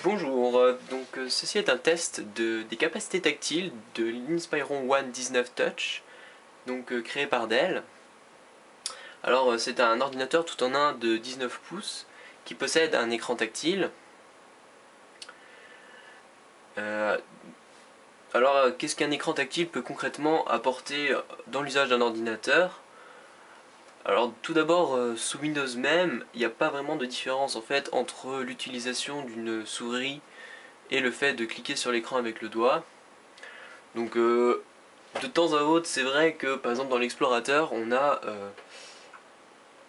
Bonjour, ceci est un test des capacités tactiles de l'Inspiron One 19 Touch, créé par Dell. C'est un ordinateur tout en un de 19 pouces qui possède un écran tactile. Euh, Qu'est-ce qu'un écran tactile peut concrètement apporter dans l'usage d'un ordinateur? Alors tout d'abord, sous Windows même, il n'y a pas vraiment de différence en fait entre l'utilisation d'une souris et le fait de cliquer sur l'écran avec le doigt. De temps à autre, c'est vrai que par exemple dans l'explorateur, on a,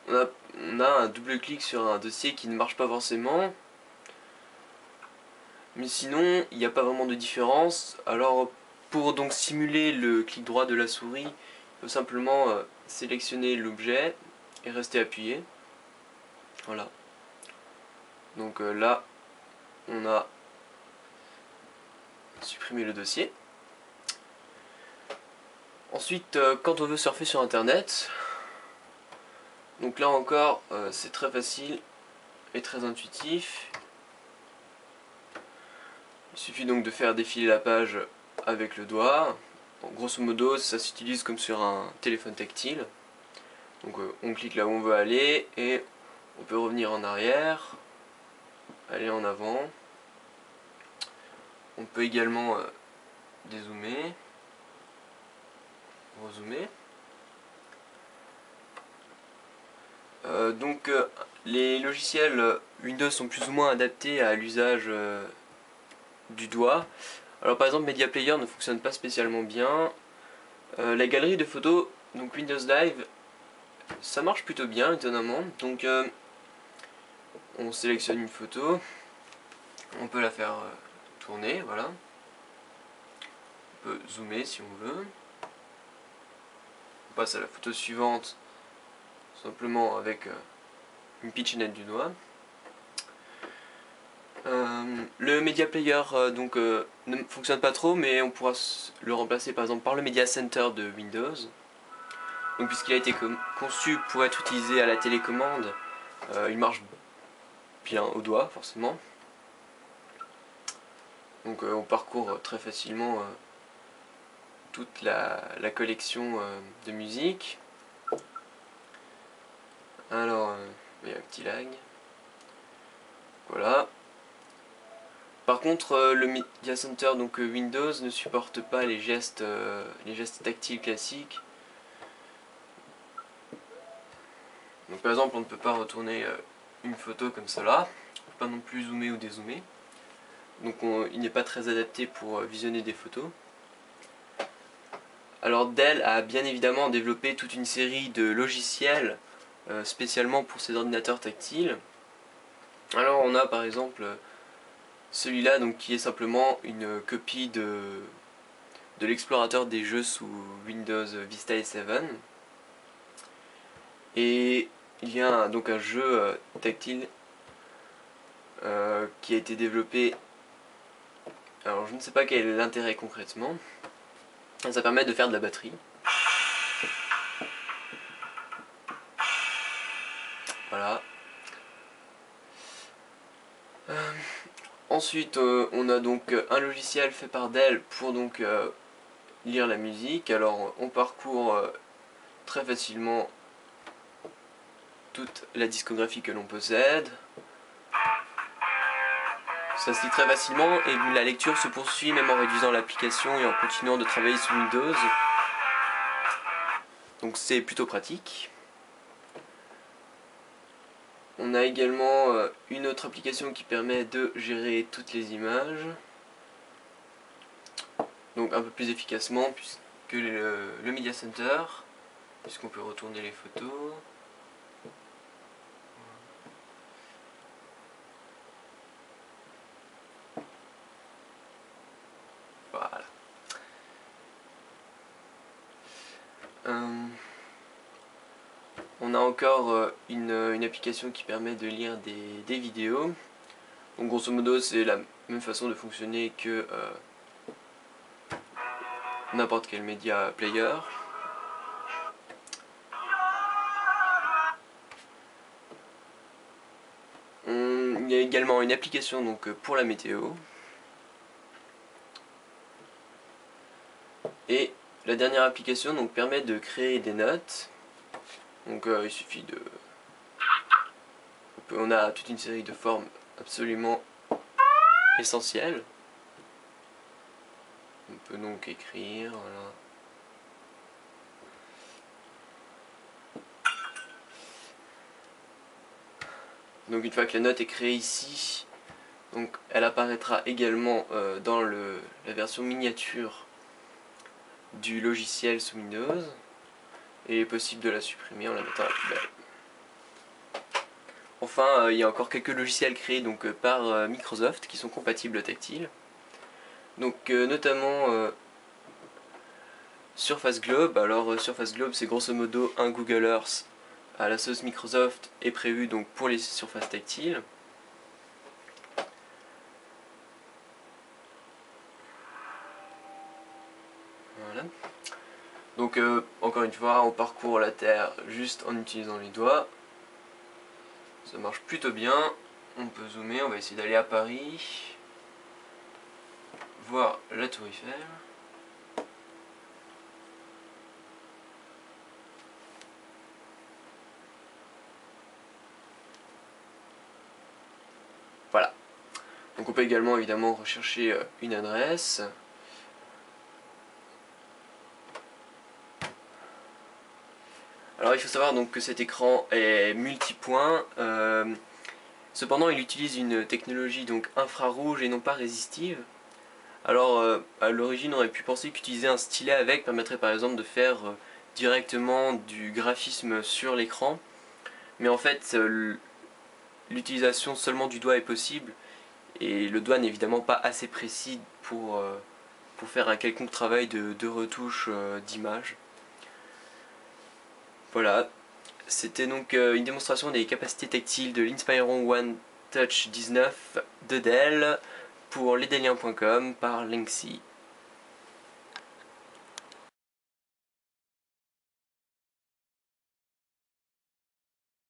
on a un double clic sur un dossier qui ne marche pas forcément. Mais sinon, il n'y a pas vraiment de différence. Alors pour donc simuler le clic droit de la souris, il faut simplement sélectionner l'objet et rester appuyé. Voilà. Là, on a supprimé le dossier. Ensuite, quand on veut surfer sur internet, donc là encore, c'est très facile et très intuitif. Il suffit donc de faire défiler la page avec le doigt. Bon, grosso modo, ça s'utilise comme sur un téléphone tactile. On clique là où on veut aller et on peut revenir en arrière, aller en avant. On peut également dézoomer, rezoomer. Les logiciels Windows sont plus ou moins adaptés à l'usage du doigt. Alors par exemple Media Player ne fonctionne pas spécialement bien. La galerie de photos, donc Windows Live, ça marche plutôt bien étonnamment. On sélectionne une photo, on peut la faire tourner, voilà. On peut zoomer si on veut. On passe à la photo suivante, simplement avec une pitchenette du doigt. Le Media Player ne fonctionne pas trop, mais on pourra le remplacer par exemple par le Media Center de Windows. Donc puisqu'il a été conçu pour être utilisé à la télécommande, il marche bien au doigt forcément. On parcourt très facilement toute la collection de musique. Il y a un petit lag. Voilà. Par contre, le Media Center, Windows, ne supporte pas les gestes tactiles classiques. Donc par exemple, on ne peut pas retourner une photo comme cela. On ne peut pas non plus zoomer ou dézoomer. Il n'est pas très adapté pour visionner des photos. Alors Dell a bien évidemment développé toute une série de logiciels spécialement pour ces ordinateurs tactiles. Alors on a par exemple celui-là qui est simplement une copie de l'explorateur des jeux sous Windows Vista et 7. Et il y a un jeu tactile qui a été développé. Alors je ne sais pas quel est l'intérêt concrètement. Ça permet de faire de la batterie. Voilà. Ensuite, on a un logiciel fait par Dell pour lire la musique. Alors, on parcourt très facilement toute la discographie que l'on possède. Ça se lit très facilement et la lecture se poursuit même en réduisant l'application et en continuant de travailler sous Windows. Donc c'est plutôt pratique. On a également une autre application qui permet de gérer toutes les images. Donc un peu plus efficacement puisque le Media Center, puisqu'on peut retourner les photos. Voilà. On a encore une application qui permet de lire des vidéos. Donc grosso modo c'est la même façon de fonctionner que n'importe quel media player. Il y a également une application donc, pour la météo. Et la dernière application donc, permet de créer des notes. Donc il suffit de... On a toute une série de formes absolument essentielles. On peut donc écrire, voilà. Donc une fois que la note est créée ici, donc elle apparaîtra également dans la version miniature du logiciel sous Windows. Et il est possible de la supprimer en la mettant à la poubelle. Enfin, il y a encore quelques logiciels créés donc, par Microsoft qui sont compatibles au tactile. Donc notamment Surface Globe. Alors Surface Globe, c'est grosso modo un Google Earth à la sauce Microsoft, est prévu donc pour les surfaces tactiles. Voilà. Donc encore une fois, on parcourt la Terre juste en utilisant les doigts. Ça marche plutôt bien. On peut zoomer, on va essayer d'aller à Paris, voir la Tour Eiffel. Voilà. Donc on peut également évidemment rechercher une adresse. Alors il faut savoir donc que cet écran est multipoint. Cependant il utilise une technologie donc infrarouge et non pas résistive. Alors à l'origine on aurait pu penser qu'utiliser un stylet avec permettrait par exemple de faire directement du graphisme sur l'écran. Mais en fait l'utilisation seulement du doigt est possible. Et le doigt n'est évidemment pas assez précis pour faire un quelconque travail de retouche d'image. Voilà, c'était donc une démonstration des capacités tactiles de l'Inspiron One Touch 19 de Dell pour lesdeliens.com par Linksy.